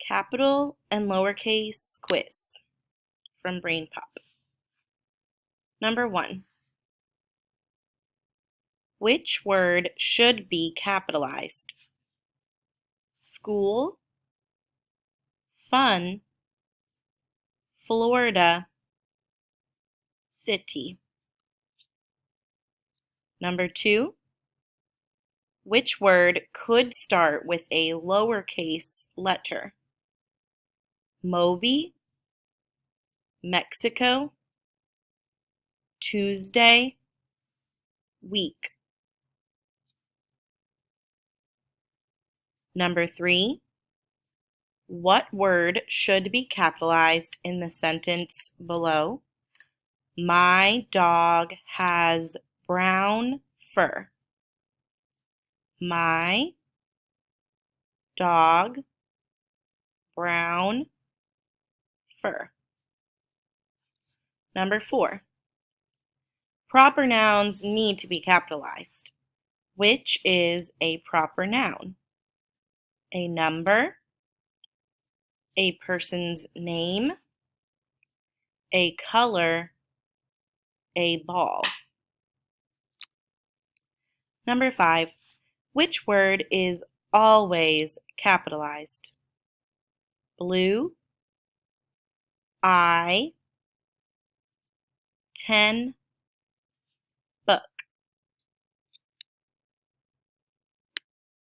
Capital and lowercase quiz from BrainPop. Number 1. Which word should be capitalized? School, fun, Florida, city. Number 2. Which word could start with a lowercase letter? Moby, Mexico, Tuesday, week. Number 3. What word should be capitalized in the sentence below? My dog has brown fur. My dog, brown fur. Number 4. Proper nouns need to be capitalized. Which is a proper noun? A number, a person's name, a color, a ball. Number 5. Which word is always capitalized? Blue, I, 10,